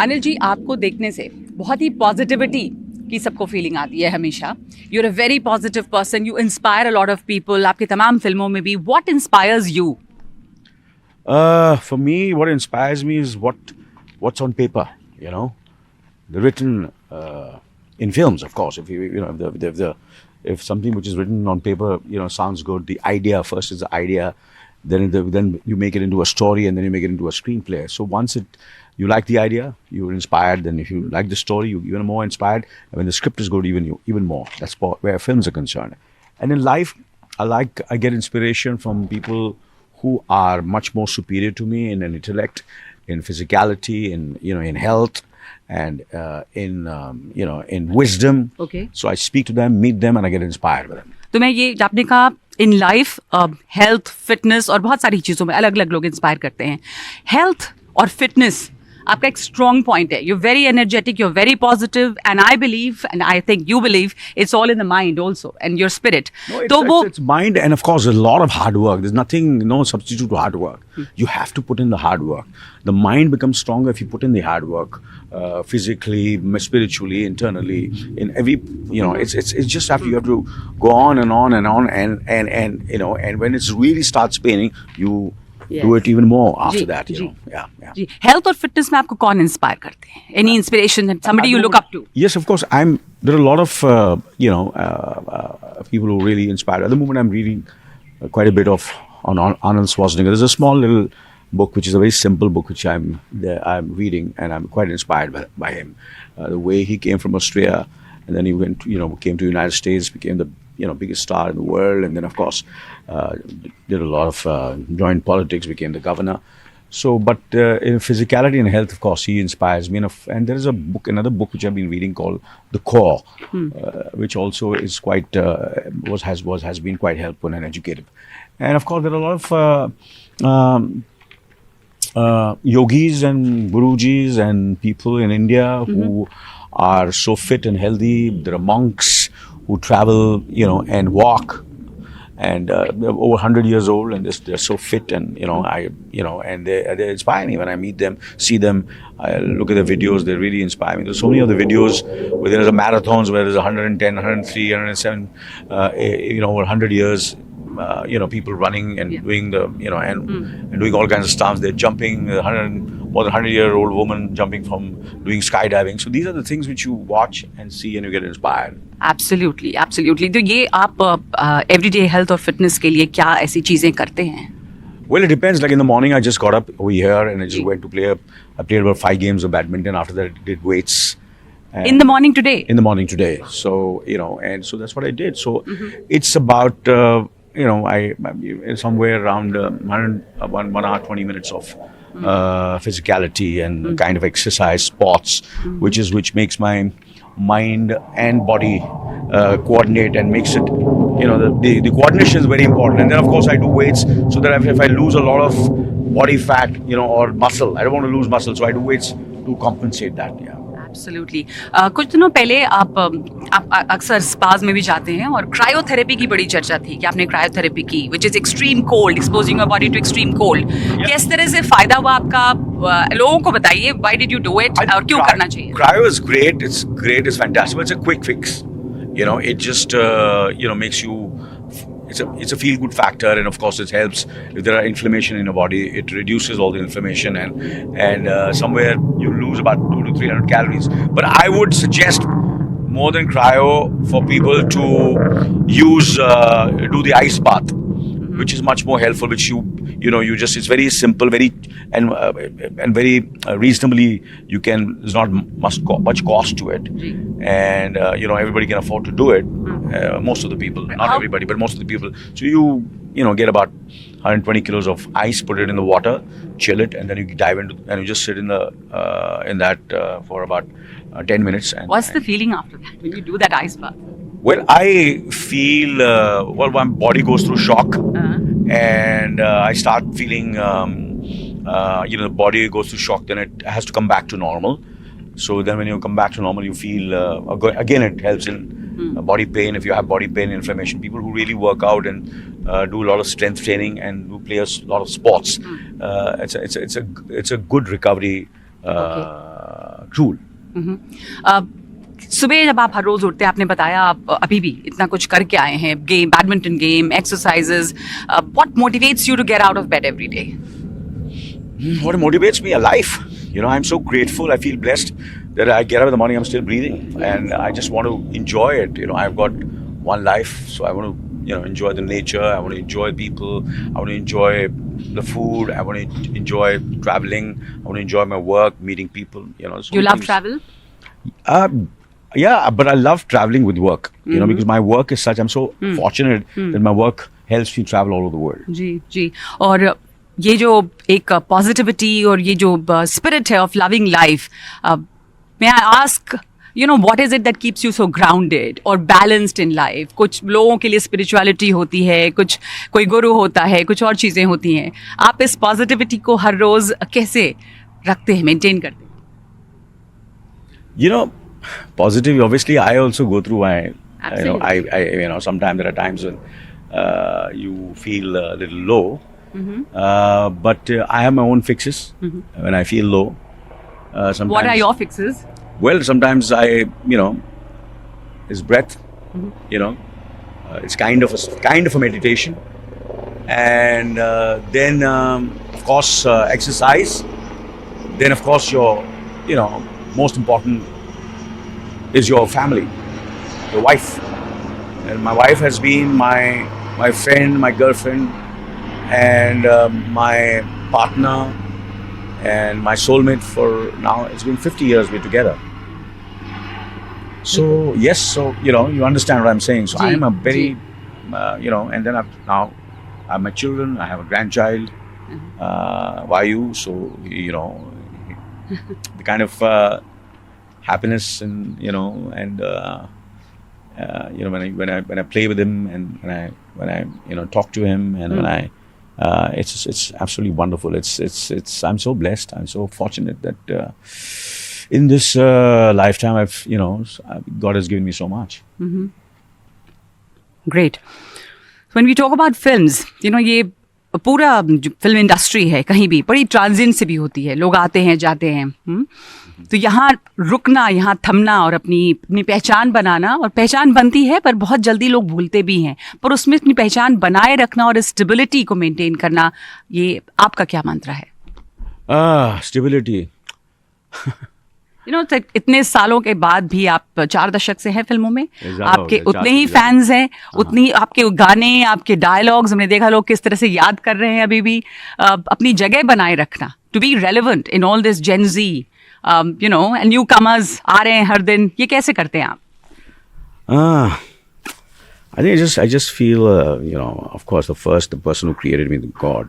अनिल जी, आपको देखने से बहुत ही पॉजिटिविटी की सबको फीलिंग आती है हमेशा. You are a very positive person, you inspire a lot of people. आपकी तमाम फिल्मों में भी what inspires you? For me, what inspires me is what's on paper. You know, the written in films, of course. If something which is written on paper, sounds good. The idea first is the idea, then you make it into a story, and then you make it into a screenplay. So once you like the idea, you're inspired. Then if you like the story, you're even more inspired. And when the script is good, even more. That's where films are concerned. And in life, I get inspiration from people who are much more superior to me in intellect, in physicality, in health, and in wisdom. Okay. So I speak to them, meet them, and I get inspired with them. तो मैं ये आपने कहा in life health, fitness और बहुत सारी चीज़ों में अलग अलग लोग इंस्पायर करते हैं. हेल्थ और फिटनेस आपका एक स्ट्रॉन्ग पॉइंट है. You very energetic, you very positive, and I believe and I think you believe it's all in the mind also and your spirit. No, it's mind, and of course there's a lot of hard work. There's no substitute to hard work. You have to put in the hard work. The mind becomes stronger if you put in the hard work, physically, spiritually, internally. In every, it's just after you have to go on and on and on, and when it really starts paining, you do it even more after that. Yeah. जी, health और fitness में आपको कौन inspire करते हैं? Any inspiration, somebody you look up to? Yes, of course. There are a lot of people who really inspire. At the moment, I'm reading quite a bit on Arnold Schwarzenegger. There's a small little book which is a very simple book which I'm reading, and I'm quite inspired by him. The way he came from Australia, and then he went, came to the United States, became the biggest star in the world, and then of course did a lot of joined politics, became the governor. So, but in physicality and health, of course, he inspires me. And there is another book which I've been reading called The Core, which also is quite has been quite helpful and educative. And of course, there are a lot of yogis and gurujis and people in India who are so fit and healthy. There are monks who travel, and walk, and they're over 100 years old, and they're so fit, and and they inspire me when I meet them, see them. I look at the videos; they really inspire me. There's so many of the videos where there's a marathons where there's 110, 103, 107, over 100 years. People running and doing and doing all kinds of stunts. They're jumping, more than 100-year-old woman jumping from doing skydiving. So these are the things which you watch and see and you get inspired. Absolutely. तो ये आप everyday health और fitness के लिए क्या ऐसी चीजें करते हैं? Well, it depends. Like in the morning, I just got up over here and I just went to play. I played about 5 games of badminton. After that, I did weights. In the morning today? In the morning today. So, and so that's what I did. So it's about, I somewhere around 1 hour, 20 minutes of physicality and kind of exercise, sports, which makes my mind and body coordinate and makes it, the coordination is very important. And then of course I do weights so that if I lose a lot of body fat, or muscle, I don't want to lose muscle, so I do weights to compensate that. Yeah. Absolutely. कुछ दिनों पहले आप अक्सर spas में भी जाते हैं और क्रायोथेरेपी की बड़ी चर्चा थी कि आपने क्रायोथेरेपी की, which is extreme cold, exposing your body to extreme cold. किस तरह से फायदा हुआ आपका? लोगों को बताइए, why did you do it और क्यों करना चाहिए? Cryo is great. It's fantastic. But it's a quick fix. It just makes you. It's a feel good factor, and of course it helps if there are inflammation in your body. It reduces all the inflammation, and somewhere you lose about 200 to 300 calories. But I would suggest more than cryo for people to do the ice bath, which is much more helpful. Which it's very simple, very and very reasonably you can. There's not much cost to it, and everybody can afford to do it. Most of the people, not everybody, but most of the people. So you get about 120 kilos of ice, put it in the water, chill it, and then you dive into and you just sit in that for about 10 minutes. And what's the feeling after that when you do that ice bath? Well, I feel my body goes through shock, and I start feeling the body goes through shock. Then it has to come back to normal. So then when you come back to normal, you feel again it helps in body pain. If you have body pain, inflammation, people who really work out and do a lot of strength training and who play a lot of sports, it's a good recovery rule. सुबह जब आप हर रोज उठते हैं, आपने बताया आप अभी भी इतना कुछ करके आए हैं, game, badminton game, exercises, what motivates you to get out of bed every day? What motivates me? A life. I'm so grateful. I feel blessed that I get up in the morning, I'm still breathing, and I just want to enjoy it. I've got one life, so I want to, enjoy the nature. I want to enjoy people. I want to enjoy the food. I want to enjoy traveling. I want to enjoy my work, meeting people. You love travel? Yeah, but I love traveling with work. Because my work is such. I'm so fortunate that my work helps me travel all over the world. जी जी. और ये जो एक positivity और ये जो spirit है of loving life, may I ask what is it that keeps you so grounded और balanced in life? कुछ लोगों के लिए स्पिरिचुअलिटी होती है, कुछ कोई गुरु होता है, कुछ और चीज़ें होती हैं. आप इस पॉजिटिविटी को हर रोज कैसे रखते हैं, मेंटेन करते हैं? Positive. Obviously, I also go through my. Absolutely. I sometimes there are times when you feel a little low. But I have my own fixes when I feel low. Sometimes, what are your fixes? Well, sometimes it's breath. It's kind of a meditation, and then of course exercise. Then of course your most important is your family, your wife, and my wife has been my friend, my girlfriend, and my partner and my soulmate for now. It's been 50 years we're together. So yes, so you understand what I'm saying. So I am a very and then now I have my children. I have a grandchild, Vayu. So the kind of happiness and when I play with him and when I talk to him and when I it's absolutely wonderful. It's I'm so blessed. I'm so fortunate that in this lifetime God has given me so much. Great. When we talk about films, ये पूरा जो film industry है कहीं भी बड़ी transient से भी होती है, लोग आते हैं जाते हैं. तो यहाँ रुकना, यहाँ थमना और अपनी पहचान बनाना, और पहचान बनती है पर बहुत जल्दी लोग भूलते भी हैं, पर उसमें अपनी पहचान बनाए रखना और स्टेबिलिटी को मेंटेन करना, ये आपका क्या मंत्र है? स्टेबिलिटी. इतने सालों के बाद भी आप 4 दशक से हैं फिल्मों में, आपके उतने ही exactly. फैंस हैं, उतनी आपके गाने, आपके डायलॉग्स, हमने देखा लोग किस तरह से याद कर रहे हैं अभी भी. अपनी जगह बनाए रखना, to be relevant in all this Gen Z, and newcomers आ रहे हैं हर दिन, ये कैसे करते हैं आप? I think I just feel of course the person who created me, the God.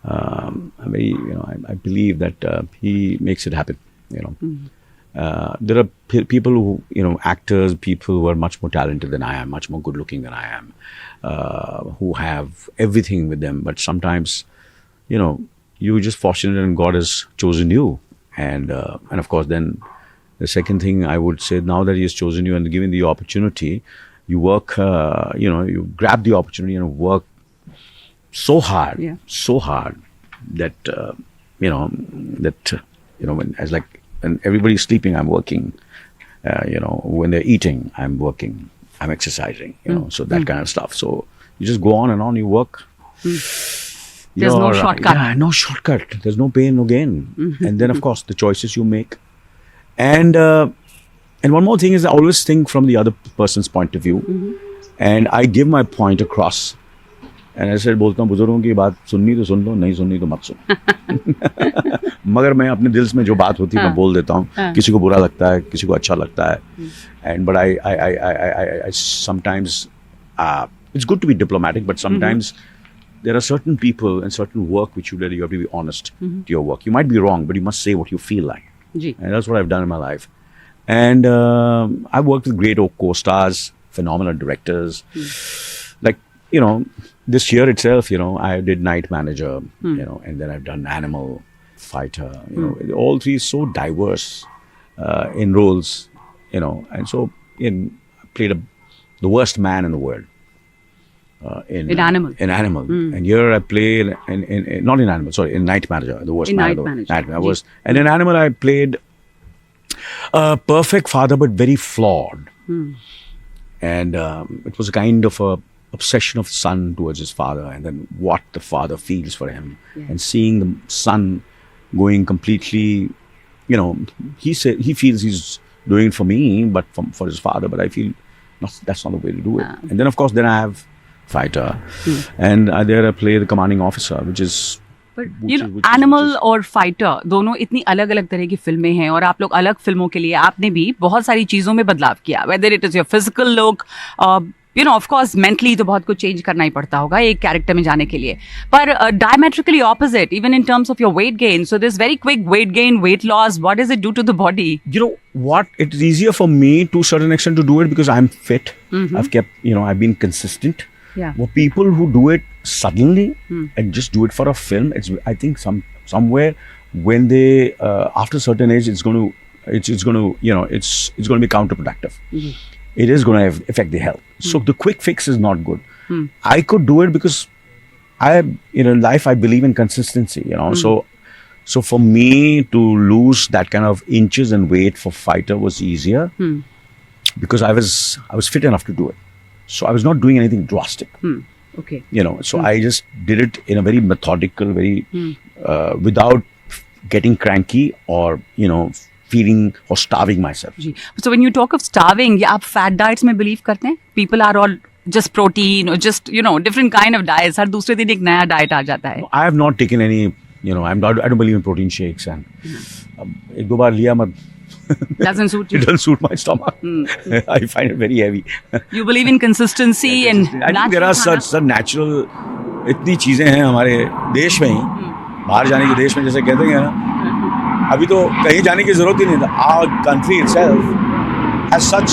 I believe that he makes it happen. There are people who, actors, people who are much more talented than I am, much more good looking than I am, who have everything with them. But sometimes, you're just fortunate and God has chosen you. And of course, then the second thing I would say, now that He has chosen you and given the opportunity, you work, you grab the opportunity and work so hard, that, when everybody's sleeping, I'm working. When they're eating, I'm working. I'm exercising. So that kind of stuff. So you just go on and on. You work. There's no shortcut. Yeah, no shortcut. There's no pain, no gain. And then, of course, the choices you make. And one more thing is, I always think from the other person's point of view, and I give my point across. And I said, बोलता हूँ बुजुर्गों की बात सुननी तो सुन लो, नहीं सुननी तो मत सुनो. मगर मैं अपने दिल में जो बात होती है मैं बोल देता हूँ. किसी को बुरा लगता है, किसी को अच्छा लगता है. And but I sometimes it's good to be diplomatic, but sometimes there are certain people and certain work which you have to be honest to your work. You might be wrong, but you must say what you feel like. And that's what I've done in my life. And I've worked with great co-stars, phenomenal directors. Like, this year itself, I did Night Manager, and then I've done Animal, Fighter, all three so diverse in roles, and so I played the worst man in the world. In Animal. In Animal. And here I play in not in Animal, sorry, in Night Manager, the worst in man. Night Manager. Night Manager. And in Animal I played Perfect father, but very flawed. And it was a kind of a obsession of the son towards his father, and then what the father feels for him, and seeing the son going completely, he said he feels he's doing it for me, but for his father. But I feel that's not the way to do it. And then of course, then I have fighter, and there I play the commanding officer, which is. Animal और fighter दोनों इतनी अलग अलग तरह की फिल्में हैं, और आप लोग अलग फिल्मों के लिए आपने भी बहुत सारी चीज़ों में बदलाव किया, whether it is your physical look, of course mentally तो बहुत कुछ चेंज करना ही पड़ता होगा एक कैरेक्टर में जाने के लिए, पर diametrically opposite even in terms of your weight gain. So this very quick weight gain, weight loss, what does it do to the body? What it is easier for me to a certain extent to do it because I'm fit. I've kept, I've been consistent. Yeah. For people who do it suddenly and just do it for a film, I think somewhere when they after a certain age, it's going to be counterproductive. It is going to affect the health. So the quick fix is not good. I could do it because in life I believe in consistency. So for me to lose that kind of inches and weight for fighter was easier because I was fit enough to do it. So I was not doing anything drastic. Okay. So I just did it in a very methodical, without getting cranky or, feeling or starving myself. So when you talk of starving, आप fat diets में believe करते हैं? People are all just protein or just, different kind of diets. हर दूसरे दिन एक नया diet आ जाता है. I have not taken any, I don't believe in protein shakes and एक दो बार लिया मत. Doesn't suit you. It doesn't suit my stomach. I find it very heavy. You believe in consistency and I think there are such natural इतनी चीजें हैं हमारे देश में ही, बाहर जाने के देश में जैसे कहते हैं ना, अभी तो कहीं जाने की जरूरत ही नहीं था. Our country itself has such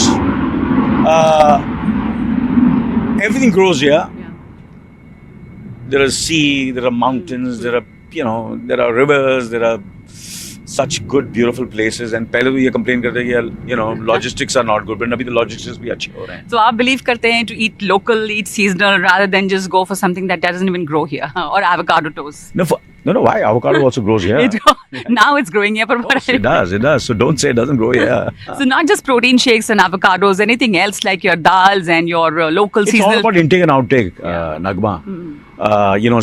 everything grows here. There is sea, there are mountains, there are there are rivers, there are such good beautiful places. And पहले तो ये complain करते हैं कि logistics are not good, but अभी तो logistics भी अच्छे हो रहे हैं. So आप believe करते हैं to eat local, eat seasonal rather than just go for something that doesn't even grow here, or avocado toast? No, why? Avocado also grows here. Now it's growing here, but it does. So don't say it doesn't grow here. So not just protein shakes and avocados, anything else like your dals and your local seasonal. It's all about intake and outtake, Naghma.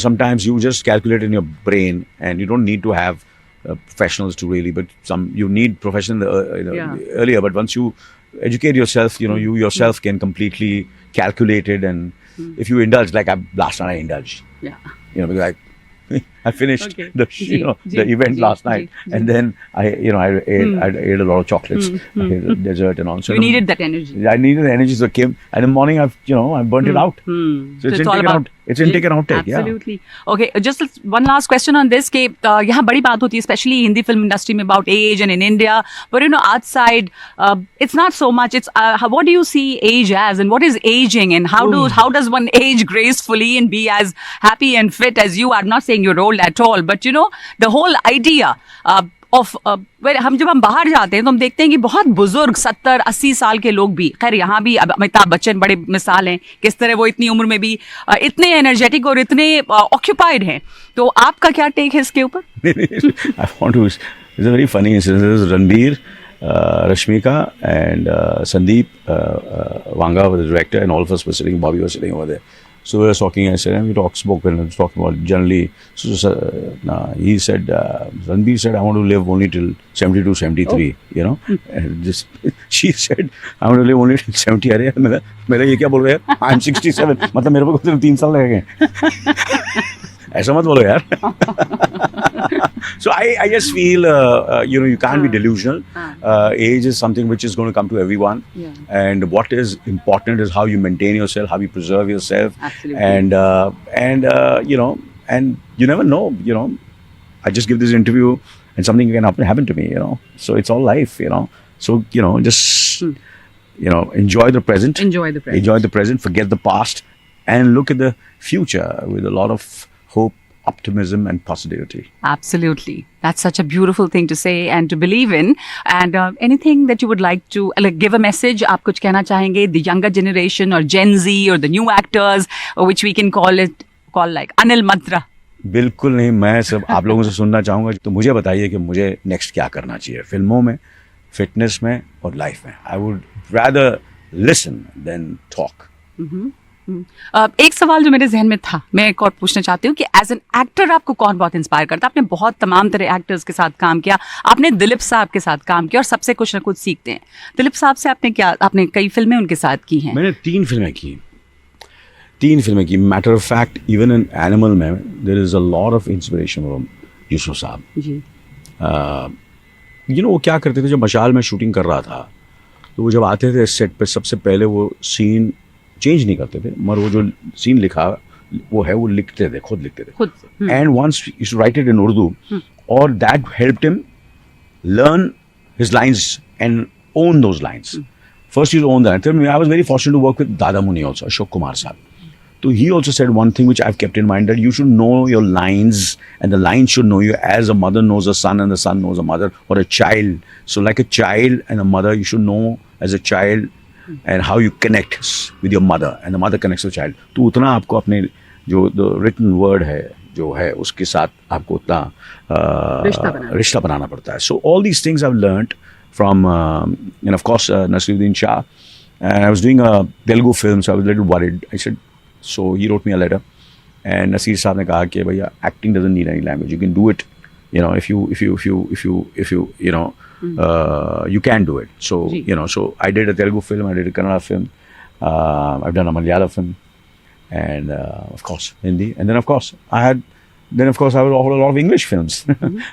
Sometimes you just calculate in your brain, and you don't need to have professionals to really, but you need professional earlier. But once you educate yourself, you yourself can completely calculate it. And if you indulge, like last night I indulged. Yeah. Because I finished the event last night, and then I ate a lot of chocolates, I ate dessert and all. So you needed that energy. I needed the energy, so it came. And in the morning, I burnt it out. So it's all about it's intake and outtake. Absolutely. Okay, just one last question on this. कि यहाँ बड़ी बात होती है, especially Hindi film industry में, about age, and in India. But outside, it's not so much. It's what do you see age as, and what is aging, and how does one age gracefully and be as happy and fit as you are? I'm not saying you're old at all, but the whole idea of जब हम बाहर जाते हैं तो हम देखते हैं कि बहुत बुजुर्ग 70-80 साल के लोग भी, खैर यहाँ भी अमिताभ बच्चन बड़े मिसाल हैं किस तरह वो इतनी उम्र में भी इतने एनर्जेटिक और इतने ऑक्यूपाइड हैं. तो आपका क्या टेक है इसके ऊपर? It's a very funny incident. This is Ranbir, Rashmika, and Sandeep Wanga was the director, and all of us were sitting. Bobby was sitting over there. So we were talking. I said, and we spoke and I was talking about generally. So he said, Ranbir said, I want to live only till 72, 73. And she said, I want to live only till 70. अरे मेरा ये क्या बोल रहे हैं? I'm 67. मतलब मेरे को तो 3 साल लगेंगे. ऐसा मत बोलो यार. So I just feel, you can't be delusional. Age is something which is going to come to everyone. Yeah. And what is important is how you maintain yourself, how you preserve yourself. Absolutely. And you never know, I just give this interview and something can happen to me, So it's all life, So, just, enjoy the present. Enjoy the present. Forget the past, and look at the future with a lot of hope, optimism and positivity. Absolutely. That's such a beautiful thing to say and to believe in. And anything that you would like to give a message, आप कुछ कहना चाहेंगे, the younger generation or Gen Z or the new actors, or which we can call like Anil Mantra? बिल्कुल नहीं. मैं सब आप लोगों से सुनना चाहूँगा. तो मुझे बताइए कि मुझे नेक्स्ट क्या करना चाहिए फिल्मों में. फिटनेस में और लाइफ में. I would rather listen than talk. एक सवाल जो मेरे जहन में था, मैं एक और पूछना चाहती हूँ कि एज एन एक्टर आपको कौन बहुत इंस्पायर करता है? आपने बहुत तमाम तरह एक्टर्स के साथ काम किया, आपने दिलीप साहब के साथ काम किया और सबसे कुछ ना कुछ सीखते हैं. दिलीप साहब से आपने कई फिल्में उनके साथ की हैं. मैंने 3 फिल्में की. Matter of fact even in Animal में there is a lot of inspiration from Yusuf sahab. Ji. वो क्या करते थे, जब मशाल में शूटिंग कर रहा था तो वो जब आते थे सेट पे, सबसे पहले वो सीन चेंज नहीं करते थे, मगर वो जो सीन लिखा वो लिखते थे, खुद लिखते थे. And once you should write it in Urdu, और that helped him learn his lines and own those lines. First you own that. I was very fortunate to work with Dada Muni also, Ashok Kumar साहब. So he also said one thing which I've kept in mind, that you should know your lines and the lines should know you, as a mother knows a son and the son knows a mother, or a child. So like a child and a mother, you should know as a child and how you connect with your mother and the mother connects with the child. तो उतना आपको अपने जो the written word है जो है उसके साथ आपको उतना रिश्ता बनाना पड़ता है. So all these things I've learnt from and of course Nasiruddin Shah. And I was doing a Telugu film, so I was a little worried. I said, so he wrote me a letter, and Nasir साहब ने कहा कि भैया acting doesn't need any language. You can do it, if you you can do it. So so I did a Telugu film, I did a Kannada film, I've done a Malayalam film, and of course Hindi, and then of course I was offered a lot of English films.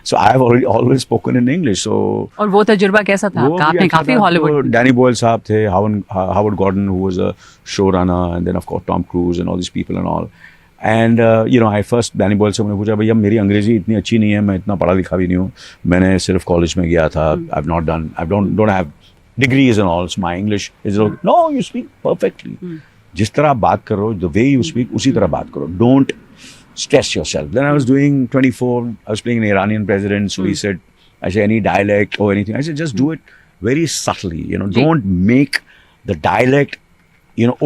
So I have always spoken in English. So और वो तजुर्बा कैसा था आपका? आपने काफी Hollywood. Danny Boyle साहब थे, Howard Gordon, who was a showrunner, and then of course Tom Cruise and all these people and all. And I first Danny Boyle से मैंने पूछा, भैया मेरी अंग्रेजी इतनी अच्छी नहीं है, मैं इतना पढ़ा लिखा भी नहीं हूँ, मैंने सिर्फ कॉलेज में गया था, I don't have degrees and all, so my English is no, you speak perfectly. जिस तरह आप बात कर रहे हो, the way you speak, उसी तरह बात करो. Don't stress yourself. Then I was doing 24, I was playing an Iranian president, so he said, I said, any dialect or anything, I said, just do it very subtly, don't make the dialect,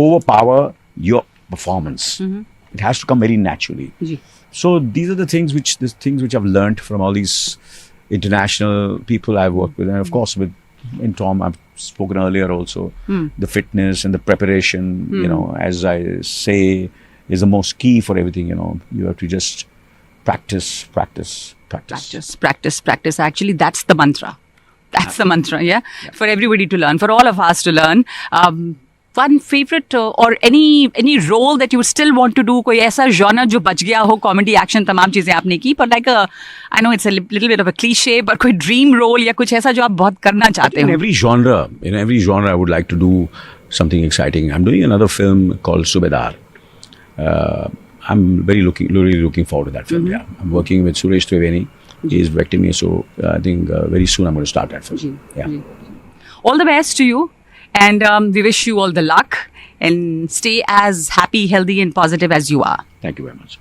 overpower your performance. It has to come very naturally. So these are the things which I've learned from all these international people I've worked with, and of course in Tom I've spoken earlier also, the fitness and the preparation, as I say, is the most key for everything. You have to just practice. Actually, that's the mantra. The mantra, yeah? For everybody to learn, for all of us to learn. One favorite or any role that you would still want to do, कोई ऐसा genre जो बच गया हो, comedy, action, तमाम चीजें आपने की, but like I know it's a little bit of a cliche, but कोई dream role या कुछ ऐसा जो आप बहुत करना चाहते हो? In every genre I would like to do something exciting. I'm doing another film called Subedar. I'm really looking forward to that film. Yeah, I'm working with Suresh Triveni. He is directing me, so I think very soon I'm going to start that film. All the best to you, and we wish you all the luck, and stay as happy, healthy, and positive as you are. Thank you very much.